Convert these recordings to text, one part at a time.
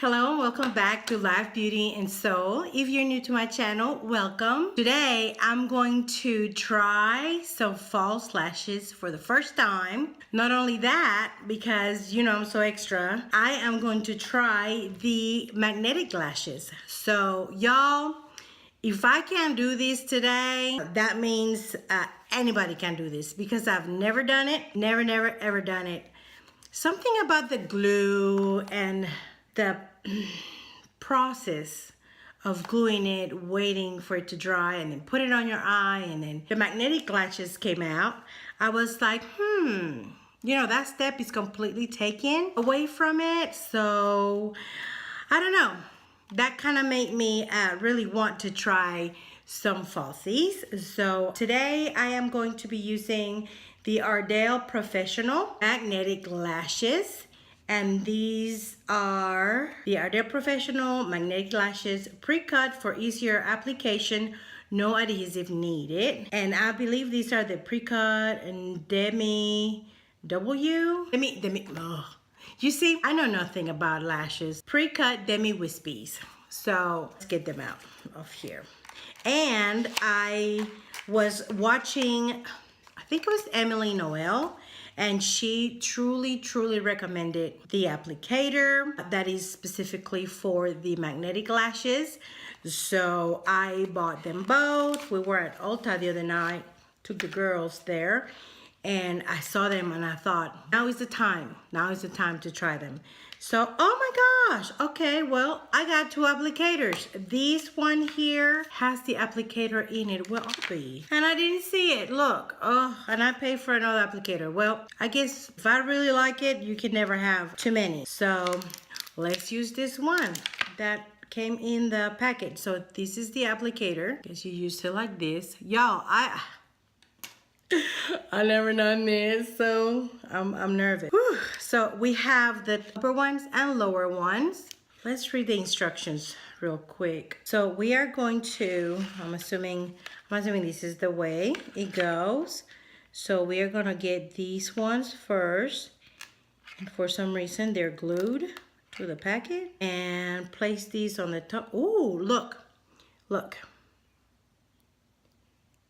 Hello and welcome back to Ulta Beauty and Soul. If you're new to my channel, welcome. Today I'm going to try some false lashes for the first time. Not only that, because you know I'm so extra, I am going to try the magnetic lashes. So y'all, if I can't do this today, that means anybody can do this because I've never done it. Never ever done it. Something about the glue and the process of gluing it, waiting for it to dry, and then put it on your eye, and then the magnetic lashes came out. I was like, you know, that step is completely taken away from it. So I don't know. That kind of made me really want to try some falsies. So today I am going to be using the Ardell Professional Magnetic Lashes. And these are the Ardell Professional Magnetic Lashes, pre-cut for easier application, no adhesive needed. And I believe these are the pre-cut and demi W. You see, I know nothing about lashes. Pre-cut demi wispies. So let's get them out of here. And I was watching, I think it was Emily Noel, and she truly recommended the applicator that is specifically for the magnetic lashes. So I bought them both. We were at Ulta the other night, took the girls there, and I saw them and I thought, now is the time. Now is the time to try them. So, oh my gosh, okay, well, I got two applicators. This one here has the applicator in it. Well, I'll be. And I didn't see it, look. Oh, and I paid for another applicator. Well, I guess if I really like it, you can never have too many. So, let's use this one that came in the package. So, this is the applicator. I guess you use it like this. Y'all, I never done this, so I'm nervous. Whew. So we have the upper ones and lower ones. Let's read the instructions real quick. So we are going to, I'm assuming this is the way it goes. So we are gonna get these ones first. And for some reason they're glued to the packet. And place these on the top. Ooh, look.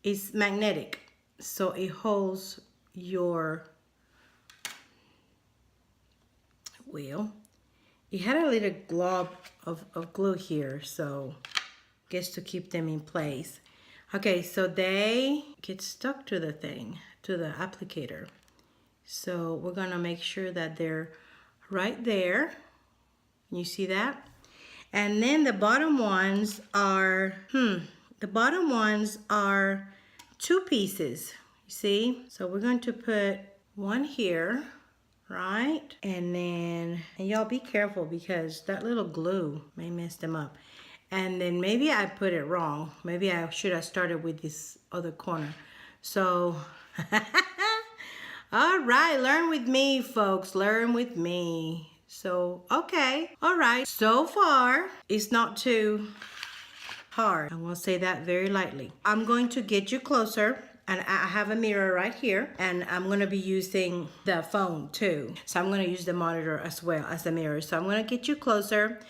It's magnetic. So it holds your wheel. It had a little glob of glue here, so I guess to keep them in place. Okay, so they get stuck to the thing, to the applicator. So we're gonna make sure that they're right there. You see that? And then the bottom ones are, two pieces, you see? So we're going to put one here, right? And y'all be careful because that little glue may mess them up. And then maybe I put it wrong. Maybe I should have started with this other corner. So, all right, learn with me, folks, learn with me. So, okay, all right. So far, it's not too hard. I'm gonna say that very lightly. I'm going to get you closer, and I have a mirror right here, and I'm gonna be using the phone too. So I'm gonna use the monitor as well as the mirror. So I'm gonna get you closer.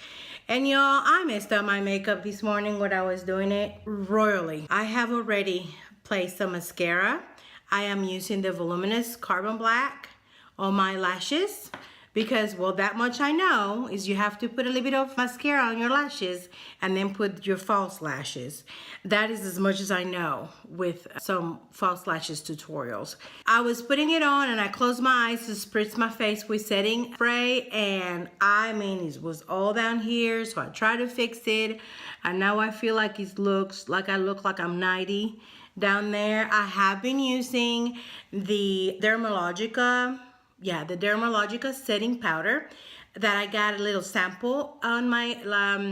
And y'all, I messed up my makeup this morning when I was doing it royally. I have already placed some mascara. I am using the Voluminous Carbon Black on my lashes. Because, well, that much I know is you have to put a little bit of mascara on your lashes and then put your false lashes. That is as much as I know with some false lashes tutorials. I was putting it on and I closed my eyes to spritz my face with setting spray, and I mean, it was all down here, so I tried to fix it, and now I feel like it looks like I look like I'm 90 down there. I have been using the Dermalogica setting powder that I got a little sample on my last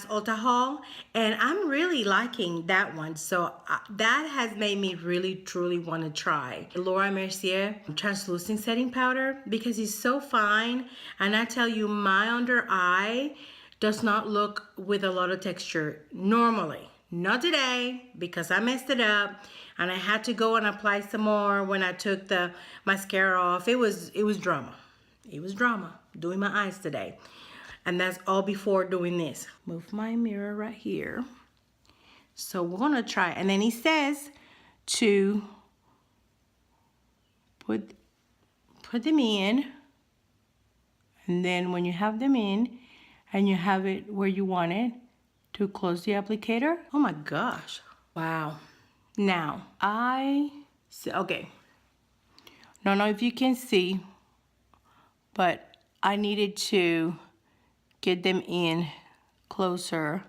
Ulta haul, and I'm really liking that one. So that has made me really truly want to try Laura Mercier translucent setting powder because it's so fine. And I tell you, my under eye does not look with a lot of texture normally. Not today, because I messed it up and I had to go and apply some more when I took the mascara off. It was drama. It was drama. doing my eyes today. And that's all before doing this. Move my mirror right here. So we're gonna try, and then he says to put them in, and then when you have them in and you have it where you want it, to close the applicator. Oh my gosh, wow. Now okay, don't know if you can see, but I needed to get them in closer,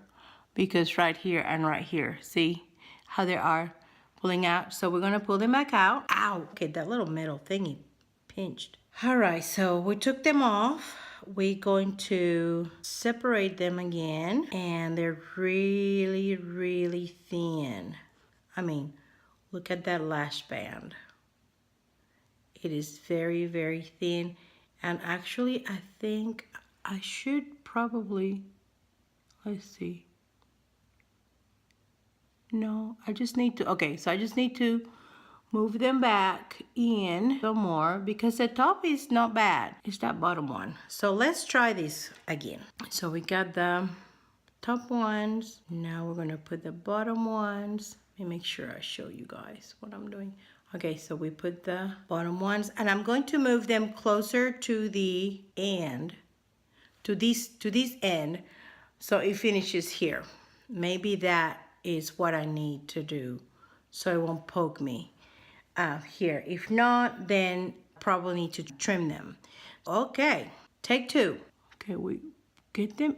because right here and right here, see how they are pulling out? So we're gonna pull them back out. Ow, okay, that little metal thingy pinched. All right, so we took them off. We're going to separate them again, and they're really, really thin. I mean, look at that lash band. It is very, very thin. And actually, I think I should probably, let's see. No, I just need to, okay, so I just need to move them back in some more, because the top is not bad. It's that bottom one. So let's try this again. So we got the top ones. Now we're gonna put the bottom ones. Let me make sure I show you guys what I'm doing. Okay, so we put the bottom ones, and I'm going to move them closer to the end, to this end, so it finishes here. Maybe that is what I need to do, so it won't poke me here. If not, then probably need to trim them. Okay, take two. Okay, we get them.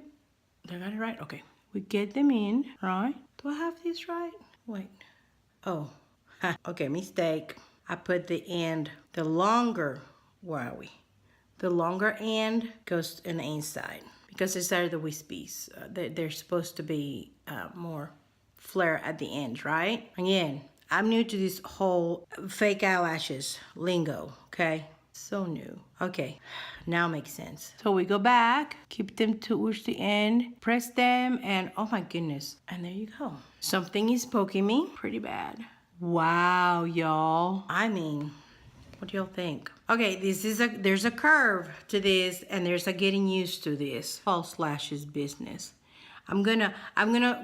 Did I got it right? Okay, we get them in, right? Do I have this right? Wait. Oh, okay, mistake. I put the end, the longer, where are we? The longer end goes in the inside, because it's out of the wispies. They're supposed to be more flare at the end, right? Again, I'm new to this whole fake eyelashes lingo, okay? So new. Okay, now makes sense. So we go back, keep them towards the end, press them, and oh my goodness, and there you go. Something is poking me pretty bad. Wow, y'all. I mean, what do y'all think? Okay, there's a curve to this, and there's a getting used to this false lashes business. I'm gonna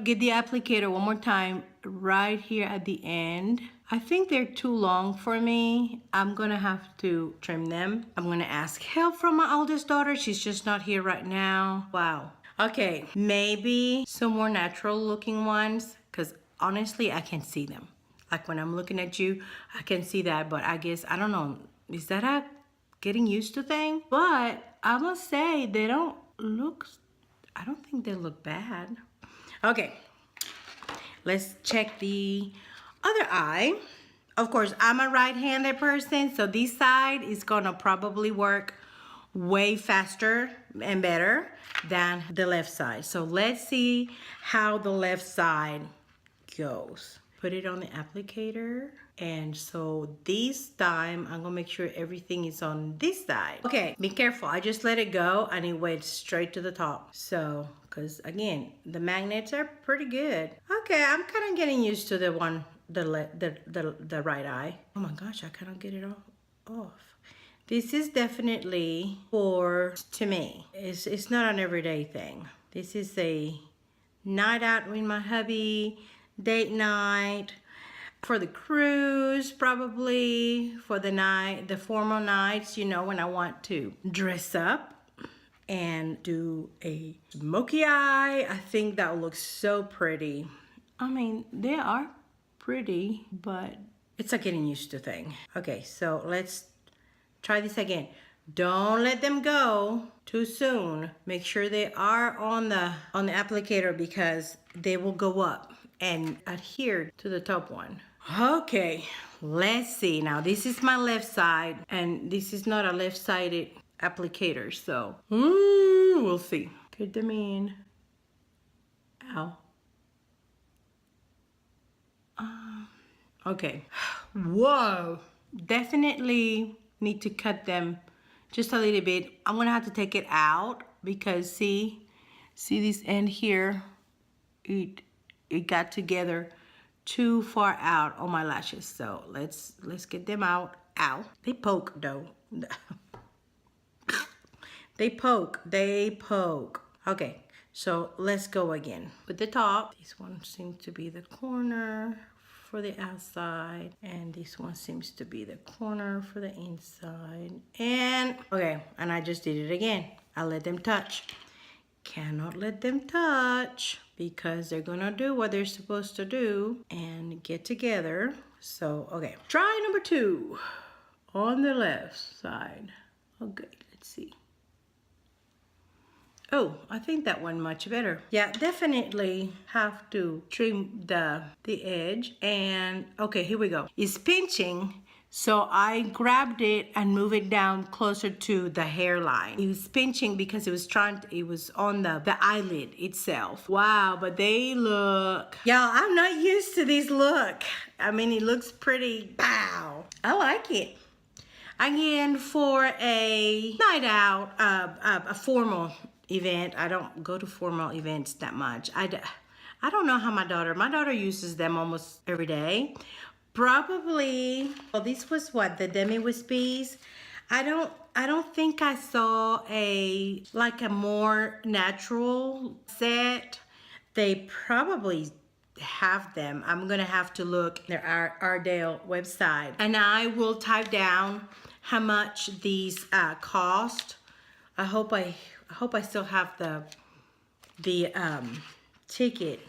get the applicator one more time right here at the end. I think they're too long for me. I'm gonna have to trim them. I'm gonna ask help from my oldest daughter. She's just not here right now. Wow. Okay, maybe some more natural looking ones, because honestly, I can see them. Like when I'm looking at you, I can see that, but I guess, I don't know, is that a getting used to thing? But I must say, they don't look, I don't think they look bad. Okay, let's check the other eye. Of course, I'm a right-handed person, so this side is gonna probably work way faster and better than the left side. So let's see how the left side goes. Put it on the applicator, and so this time I'm gonna make sure everything is on this side. Okay, be careful. I just let it go and it went straight to the top. So, because again, the magnets are pretty good. Okay, I'm kind of getting used to the right eye. Oh my gosh, I cannot get it off. This is definitely to me. It's not an everyday thing. This is a night out with my hubby, date night, for the cruise, probably for the formal nights, you know, when I want to dress up and do a smoky eye. I think that looks so pretty. I mean, they are pretty, but it's a getting used to thing. Okay, so let's try this again. Don't let them go too soon. Make sure they are on the applicator, because they will go up and adhere to the top one. Okay, let's see. Now this is my left side, and this is not a left-sided applicator, so we'll see. Get them in. Ow. Okay. Whoa. Definitely need to cut them just a little bit. I'm gonna have to take it out, because see this end here, it got together too far out on my lashes. So let's get them out. Ow, they poke though. They poke. Okay, so let's go again. With the top, this one seems to be the corner for the outside, and this one seems to be the corner for the inside. And okay, and I just did it again. I let them touch. Cannot let them touch because they're gonna do what they're supposed to do and get together. So okay, try number 2 on the left side. Okay, let's see. Oh, I think that one much better. Yeah, definitely have to trim the edge. And okay, here we go. It's pinching, so I grabbed it and moved it down closer to the hairline. It was pinching because it was on the eyelid itself. Wow, but they look, y'all, I'm not used to this look. I mean, it looks pretty, wow. I like it. Again, for a night out, a formal event. I don't go to formal events that much. I don't know how my daughter uses them almost every day. Probably, well, this was what, the Demi Wispies. I don't think I saw a more natural set. They probably have them. I'm gonna have to look their Ardell website, and I will type down how much these cost. I hope I still have the ticket.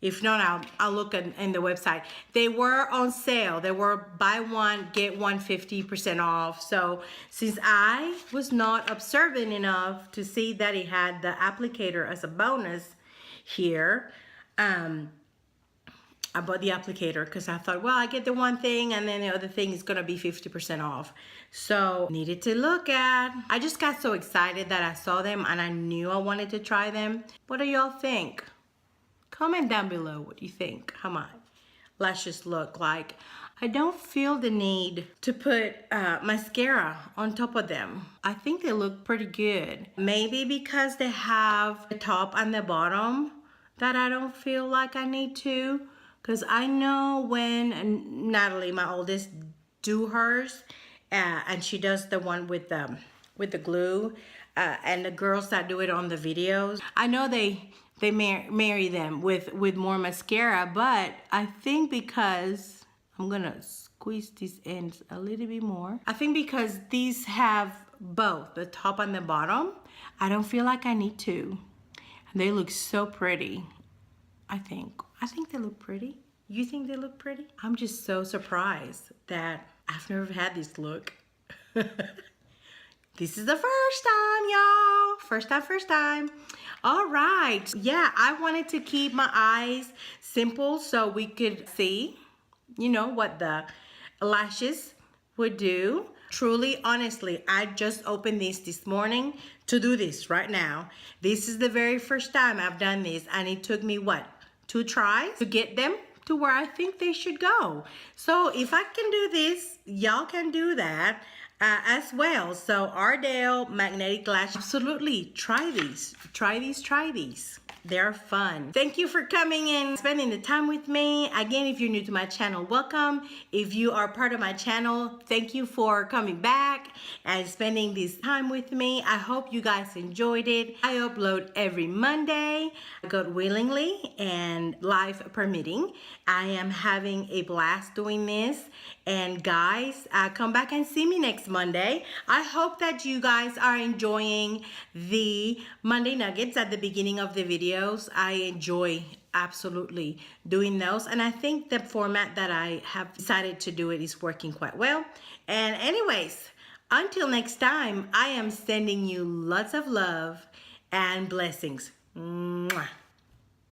If not, I'll look in the website. They were on sale. They were buy one, get one 50% off. So since I was not observant enough to see that it had the applicator as a bonus here, I bought the applicator because I thought, well, I get the one thing and then the other thing is gonna be 50% off. So needed to look at. I just got so excited that I saw them and I knew I wanted to try them. What do y'all think? Comment down below what you think, how my lashes look like. I don't feel the need to put mascara on top of them. I think they look pretty good. Maybe because they have the top and the bottom that I don't feel like I need to. Because I know when Natalie, my oldest, do hers, and she does the one with the glue, and the girls that do it on the videos, I know they marry them with more mascara, but I think because, I'm gonna squeeze these ends a little bit more. I think because these have both the top and the bottom, I don't feel like I need to. And they look so pretty, I think they look pretty. You think they look pretty? I'm just so surprised that I've never had this look. This is the first time, y'all. First time. All right. Yeah, I wanted to keep my eyes simple so we could see, you know, what the lashes would do. Truly, honestly, I just opened this morning to do this right now. This is the very first time I've done this, and it took me, what, 2 tries to get them to where I think they should go. So if I can do this, y'all can do that as well. So Ardell magnetic lash, absolutely try these. They're fun. Thank you for coming in, spending the time with me. Again, if you're new to my channel, welcome. If you are part of my channel, thank you for coming back and spending this time with me. I hope you guys enjoyed it. I upload every Monday, God willingly and life permitting. I am having a blast doing this. And guys, come back and see me next Monday. I hope that you guys are enjoying the Monday Nuggets at the beginning of the videos. I enjoy absolutely doing those. And I think the format that I have decided to do it is working quite well. And anyways, until next time, I am sending you lots of love and blessings. Mwah.